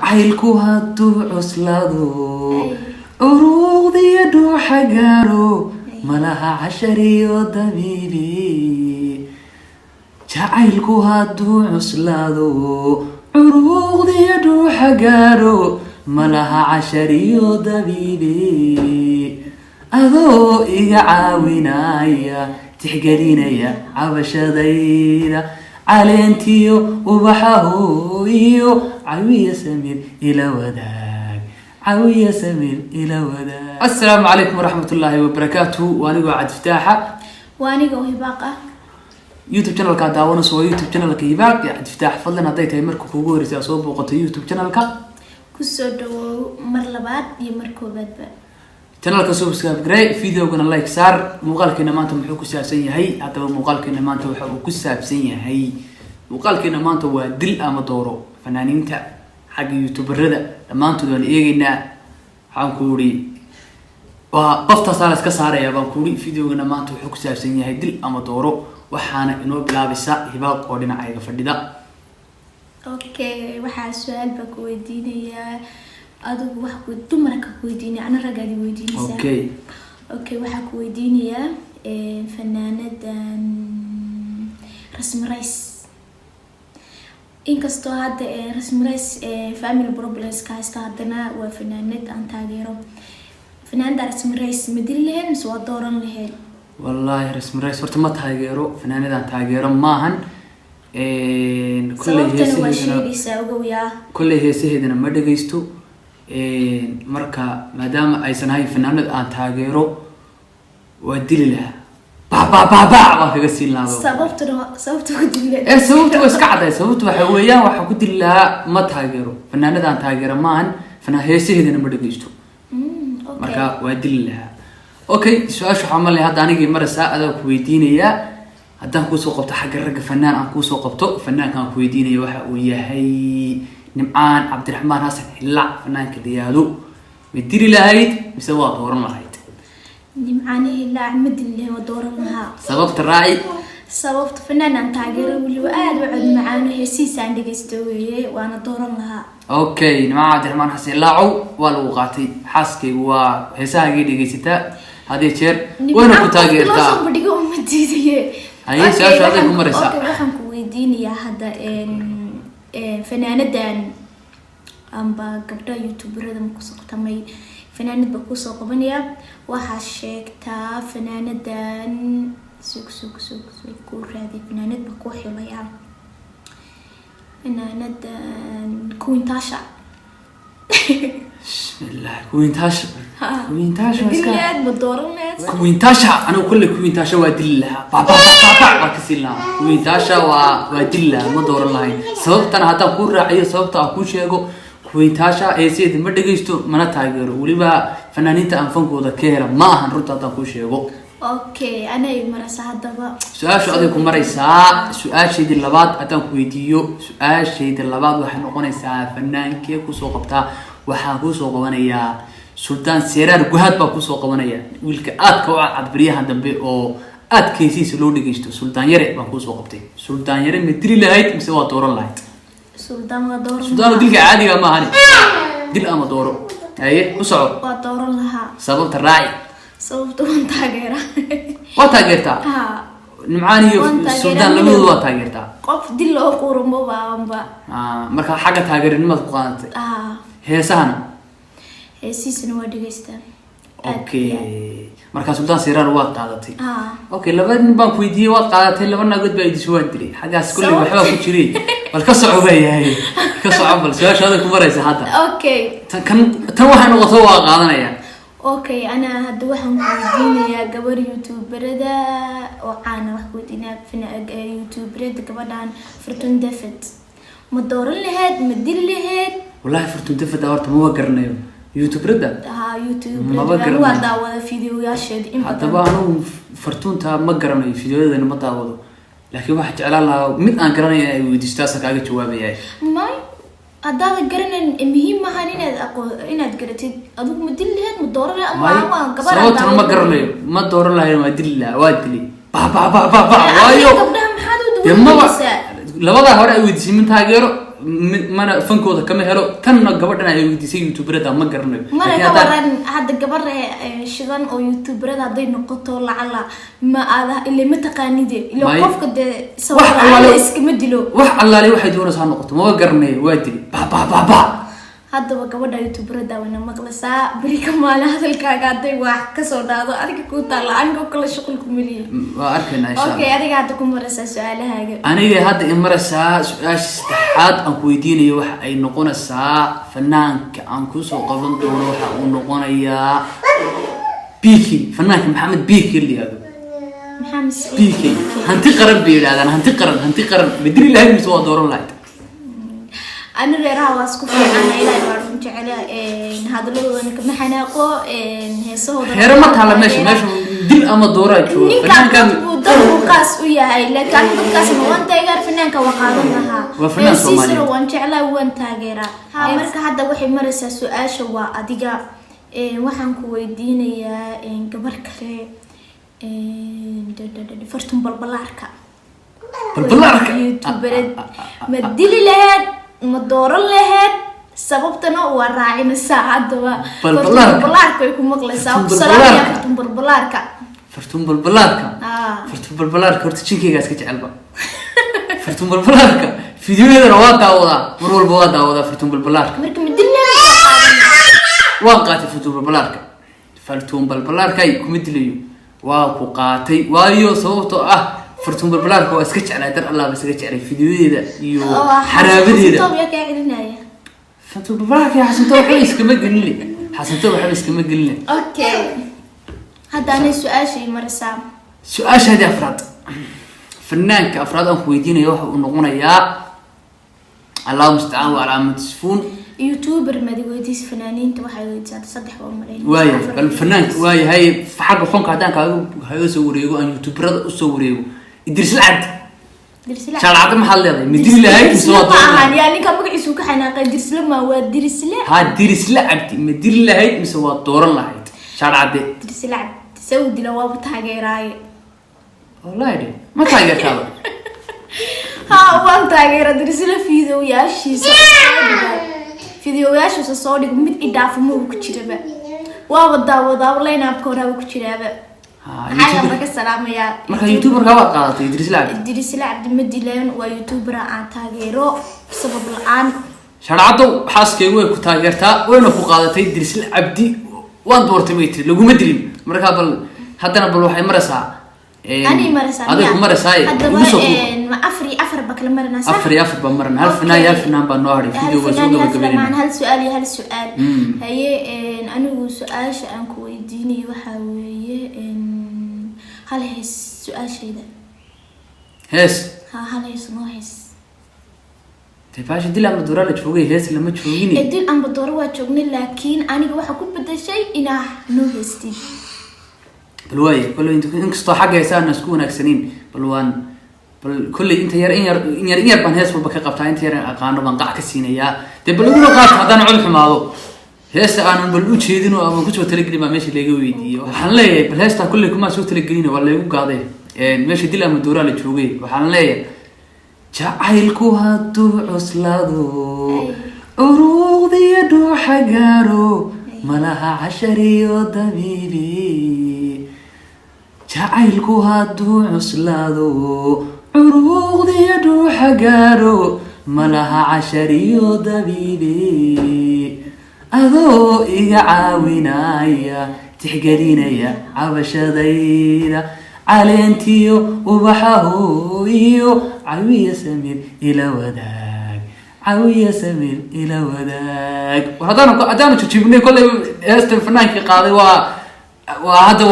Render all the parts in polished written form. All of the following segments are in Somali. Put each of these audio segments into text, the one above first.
jacaylku hadduu cuslado uruuqdiyo dhuuxa gaaro malaha cashariyo dabiibi jacaylku hadduu cuslado uruuqdiyo dhuuxa gaaro malaha cashariyo dabiibi adoo iga caawinaya tixgelinaya cabashadayda caleentiyo ubaxaho iyo cawiya samir ila wadaag cawiya samir ila wadaag. Assalaamu calaykum waraxmatullaahi wabarakaatuh. waanigoo cabdifataaxa waanigoo hibaaq ah. youtube channelka daawanayso waa youtube channelka hibaaq ya cabdifataax. fadlan hadday tahay marka kuugu horeysay soo booqato youtube channelka kusoo dhawow mar labaad iyo mar koobaadba. channelka subscribe garay videogana like saar. muuqaalkeena maanta muxuu ku saabsan yahay? haddaba muuqaalkeena maanta waxa uu ku saabsan yahay muuqaalkeena maanta waa dil ama dooro. fanaaniinta xagga youtuberada dhammaantood waan eegaynaa. waxaan ku uri waa qoftaas la iska saaraya baan ku uri videogana maanta wuxuu ku saabsan yahay dil ama dooro. waxaana inoo bilaabaysa hibaaq oo dhinacayga fadhida. Okay, waxaa su-aal baa ku weydiinayaa adigu wax ku dumarka ku weydiinaya ana ragaadi weydiinaysaa. Okay, waxaa ku weydiinayaa fanaanadan Rasmi Rice. inkastoo hadda Rasmi Rice family problems ka haysta haddana waa fanaanad aan taageero. fanaanada Rasmi Rice ma dili lahayd mise waa dooran lahayd? wallahi Rasmi Rice horta ma taageero. fanaanadaan taageero maahan. kolley heesaheedana ma dhagaysto. marka maadaama aysan ahayn fanaanad aan taageero waa dili lahaa baa waan kaga siin lahaa. sababta ku dili sababtu waa iska caday. sababtu waxa weeyaan waxaan ku dili lahaa ma taageero. fanaanad aan taageero maahan. heesaheedana ma dhagaysto. marka waa dili lahaa. okay, su-aasha waxaa ma leh hadda anigii maraysaa adaa ku weydiinayaa. haddaan kuusoo qabto xagga ragga fanaan aan kuusoo qabto fanaankaan ku weydiinaya waxa uu yahay nimcaan cabdiraxmaan xasan hillaac. fanaanka diyaado ma dili lahayd mise waa dooran lahayd? nimcaan hillaac ma dili lahayd, waa dooran lahaa. sababta raaci? sababta fanaan aan taageero weliba aada u cod macaano heesiisaan dhagaysto weeye waana dooran lahaa. okay, nimcaan cabdiraxmaan xasan hillaacow waa lagu qaatay. xaaskaygu waa heesahaagii dhagaysataa hadii jeer wayna ku taageertaa. waxaan ku weydiinayaa hadda fanaanadan amba gabdha youtuberada ma kusoo qabtamay fanaanad ba kusoo qabanaya. waxaa sheegtaa fanaanadan ku raadi fanaanad ba ku xilaya fanaanadan Quintasha. bismillah, Quintasha anigu kulle Quintasha waa dili lahaa waa ka siin lahaa. Quintasha waa dili lahaa ma dooran lahayn. sababtana haddaan kuu raaciyo sababta aan kuu sheego Quintasha heeseeda ma dhagaysto mana taageero. weliba fanaaniinta aan fankooda ka hela ma ahan runta haddaan kuu sheego. okay, anay maraysaa haddaba su-aashu aday ku maraysaa. su-aashaydii labaad haddaan ku weydiiyo su-aashayda labaad waxay noqonaysaa fanaankee kusoo qabtaa. waxaan kuusoo qabanayaa Sultan Seraar Guhaad baa kusoo qabanaya. wiilka aadka u cadbaryahan dambe oo aad keesiisa loo dhagaysto Sultan Yare baan kuusoo qabtay. Sultan Yare ma dili lahayd mise waa dooran lahayd? Sultan waa dooran. Sultan dilka caadiga ma ahani. dil ama dooro haye u soco. waa dooran lahaa. sababta raaci? sababta waan taageeraa. waa taageertaa? nimcaan iyo Sultan labadooda waa taageertaa. qof dil loo qurumo baanba. marka xagga taageerinimada ku qaadatay. heesahana heesiisana waa dhagaystaa. okay, marka Sultan Seraar waad qaadatay. okay, laba nin baan ku weydiiyey waad qaadatay. laba naagood baa idin waan dilay xaggaas kulli waxba ku jiray. bal ka soco yahay ka soco bal su-aashaada ku maraysa hadda. okay, tan waxay noqoto waa qaadanaya. okay, ana hadda waxaan ku weydiinayaa gabar youtuberada oo caana wax ku weydiinaa youtuberada gabadhan Fortune David ma dooran lahayd ma dili lahayd? wallahi Fortune David horta ma garanayo youtuberada. youtuberada waa daawada fiidiyoyaasheeda in badan. haddaba anigu Fortunta ma garanayo fiidiyoyadeena ma daawado. laakiin waxaan jeclaan lahaa mid aan garanayo inay weydiistaasa kaaga jawaabayay. may haddaad garanan muhiim maahan inaad garatid adigu ma dili lahayd ma dooran lahayd ama gabar sababta ma garanayo ma dooran lahayd waa dili lahaa waa dili waayo gabdhaha maxaad u duwanaysaa? labada hore ay weydiisay min taageero mana fankooda kama helo tanna gabadhan ay weydiisay youtuberada ma garanayo mana ka waran hadda gabadha shidan oo youtuberada haday noqoto lacala ma aada ilaa ma taqaanide ilaa qofka de sawir iskama dilo wax allaale waxay doonaysaa noqoto ma garanayo waa dili ba hadda gabadha youtuberada wana maqlaysaa bari kamaal hadalkaaga haday wax ka soo dhaado adiga ku taala aniga kala shaqo ku miliyo waa arkayna insha Allah okay adiga hadda ku maraysaa su'aalahaaga aniga hadda in maraysaa su'aasha saddexaad aan ku weydiinayo waxa ay noqonaysaa fanaanka aan ku soo qaban doono waxa uu noqonayaa Biki fanaanka Maxamed Biki liyaado maxamed Biki hanti qaran biilaadana hanti qaran midri ilaahay misoo dooran lahayd أنا رأيها واسكوفي أنا إلى الوارد جعله هذا اللي هو نك محناقو هي صهود هرمت على ماشي دل أما دورة شو فنان كان دور قاس ويا هاي لكن قاس ما وانت يقدر فنان كوقارنها وفنان صومالي وان جعله وان تاجرة مرك هذا واحد مرس سؤال شو أديجا وحن كويدين يا كبر كله فرتم بالبلاركا يوتيوبر مدلي لهاد مدور لهاد سببتنا وراعينا الساعة دوا بالبلاركا يكون مقلسا وسلام يا فرتم بالبلاركا فرتم بالبلاركا ورتشيكي جالس كتعلبا فرتم بالبلاركا فيديو هذا رواد داودا مرور بواد داودا فرتم بالبلاركا مركب مدلي واقعتي فرتم بالبلاركا فرتم بالبلاركا يكون مدليو واقعتي وايو صوته فرتم بالبلاركا واسكتش على در الله بس اسكتش على فيديو هذا يو حرابدي طب يا كاعلنايا فرتم بالبلاركا يا حسن تو حبيس كما قل لي حسن تو حبيس كما قل لي اوكي هذا انا سؤال شيء مرسام سؤال هذه افراد فنان كافراد ان ويدينا يوحو نقونيا الله مستعان وعلى متسفون يوتيوبر ما ديويتيس فنانين waxay weydiisay saddex oo mareyn waay الفنان waay hay xaq fanka hadaan ka soo wareego aan youtuberada u soo wareego idris lacad shalacad ma hal leedahay midii lahayd soo dooran yani ka magaciisu ka xanaaqay dirsle ma waa dirsle ha dirsle abdi midii lahayd mise waa dooran lahayd shalacad dirsle abdi saudi la waa taageeray wallahi ma taageertaa ha waan taageeray dirsle fiidiyoyaashiisa fiidiyoyaashiisa soo dhig mid idaafmo ku jiraba waa wada layna kooraa ku jiraba ha marka salaamaya marka youtuber ka waa qaadatay idris lacad madilan waa youtuber aan taageero sabab la'aan sharcado xaaskeygu way ku taageertaa wayna ku qaadatay idris abdi waan doortay meetri lagu madilin marka bal hadana bal waxay maraysaa أنا مرسا هذا مرساي ما أفر بكلم مرنا صح أفر بمرنا هل فنان بنوري فيديو وزوجة بقبلنا هل سؤال هي أنا سؤال عن كويديني وحوي هل هي السؤال شيء ده هس هل هي سمو هس تباش دي لما دورة لتشوفي هس لما تشوفيني دي أنا بدور وتشوفني لكن أنا جوا حكون بدي شيء إنه نو هستي بالواي كله إنك استو حاجة يسألنا سكون أكسنين بالوان كل أنت ير بان هيس والبكي قبتها أنت ير أقانو بان قاع كسينيا تبلغوا قاعد هذا نعود حماضو هيس أنا بلوش هيدين وما كنت بتلقني ما ماشي اللي جويدي وحنلاقي بالهيس تا كل كم سو تلقني ولا يقول قاعدين ماشي دي لما دورة لتشوفي وحنلاقي جعلكو هاتو عسلادو عروضي يدو حجارو ملها عشري ودبيبي جعلكو هادو عسلادو عروض يدو حقارو ملها عشري ودبيبي أذو إيقا عاوينايا تحقرينايا عبشادينا علينتيو وبحاهو إيو عوية سمير إلى وداك عوية سمير إلى وداك وهذا تجيبني كل الفنان قاضي وهذا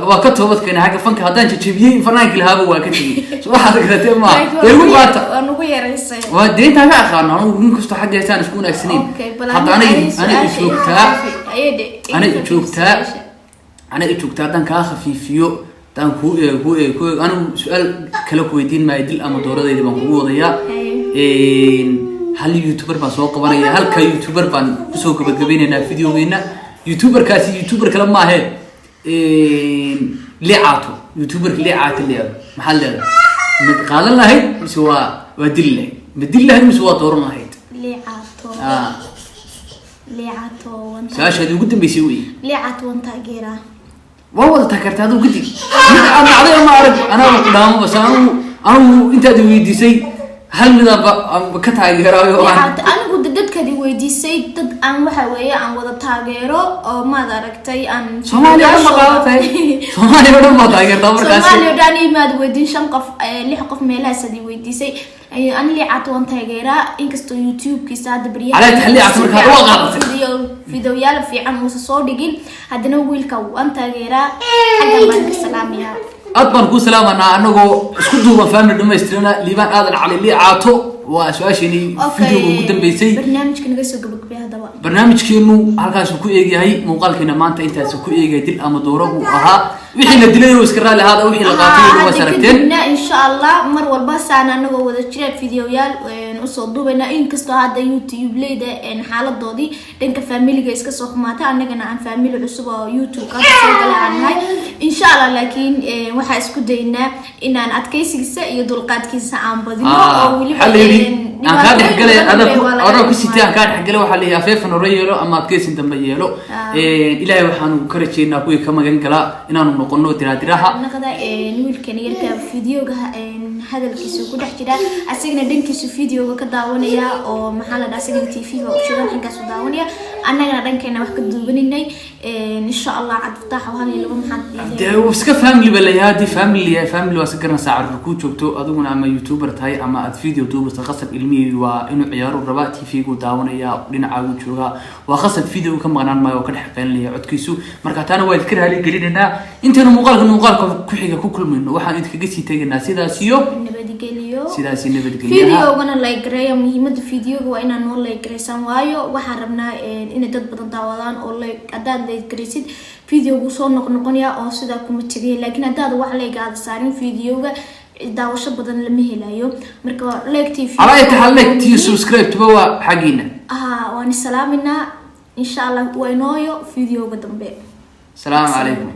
وكتبت كنا حاجة فنك هذا تجيبين فنان كل هذا وكتبي شو هذا كده ما يقول قاطع أنا غير السيد وديت أنا آخر أنا ممكن كست حاجة ثانية تكون أكسنين حتى أنا أشوكتها دان كخفيفيو دان هو أنا سؤال كلا كويدين ما يدل أما دورة ذي بنقول ضيا هل يوتيوبر بسوق قبرية هل كيوتيوبر بان بسوق بتجيبيننا فيديو بينا يوتيوبر كاسي يوتيوبر كلام ما هي لعاتو يوتيوبر لعات اللي محل هذا متقال الله هي مسوا ودله بدله مسوا دورنا هيد liicato su-aashaadi ugu dambeysay wey liicato waan taageeraa waa wada taageertay adigu gudi aad dhacday ma arag anaa ku dhaamo bas anigu intaad weydiisay hal midaba ka taageerayo anigu dadkadi weydiisay dad aan waxa weeye aan wada taageero oo maad aragtay aan Soomaaliya ma qaadatay Soomaaliya ma taageertaa markaas Soomaaliya dani maad weydiin 5 qof 6 qof meelahaas ay weydiisay aan liicato waan taageeraa inkastoo YouTube kiisa hadda bariyaha على تحلي عصر كان واقع فيديو يالا في عن وصو دغين hadana wiilka waan taageeraa xagga baan ka salaamiyaa أطبعاً كل سلام أنا اسكتوا فاهم لما يستلمنا ليبان هذا على اللي عاطو وسؤالي فيديو قدام بيسي برنامج كنا قصو قبل بهذا بقى برنامج كينو هالكا سكو إيجي هاي مقال كنا ما أنت سكو إيجي دل أما دوره وها وحين الدليل وسكرنا لهذا وحين القاتل وسرتين إن شاء الله مر والبس أنا نقول وذا شيء فيديو يال ونصدق بينا إن كستو هذا يوتيوب ليدا إن حالة ضادي لأنك فاميلي جايز كسوق ماتا أنا كنا عن فاميلي عصبة يوتيوب كذا سوق عن هاي إن شاء الله لكن وح اسكت دينا إن أنا أتكيس كيسة يدل قاد كيسة عم بدينا أو اللي أنا كان حقله أنا كسيتي أنا كان حقله وحلي أفيف نوريله أما أتكيس إنت مبيله إلهي وحنو كرتشينا كوي كما جنكلا إن أنا نقولنا تراها نقدر نقول كان يركب فيديو هذا الكيس وكل حكي ده أسيقنا دنكيس فيديو كداونيا أو محل ده أسيقنا تي في وشغل حين كسو داونيا أنا دنكنا وحكي دوبني إن شاء الله عاد فتح وهذا اللي هم حد ده وسك فاميلي بلا هادي فاميلي وسكرنا ساعة الركوع شوفتو أظن أما يوتيوبر تاي أما فيديو يوتيوبر تقصد علمي وإنه عيار الرباط تي في داونيا لنا عاود شوها وخاصة فيديو كم غنان ما وكل حقين لي عد كيسو مركاتنا ويذكرها لي قليلنا أنت مقالك كحيجا كل منه واحد أنت كجسي تيجي الناس إذا سيو سيداسي نبدي فيديو وانا لايك رأي مهمة فيديو وإنا نور لايك رأسان وايو وحرمنا إن دد بدن داودان أو لايك أداد لايك رأسيد فيديو وصول نقنيا أو سيدا كومتشجي لكن أداد واحد لايك هذا صارين فيديو داوشة بدن لمهلايو مركا لايك تي على أي تحل لايك تي سبسكرايب تبوا حقينا وأنا سلامنا إن شاء الله وينويو فيديو قدام بيه السلام عليكم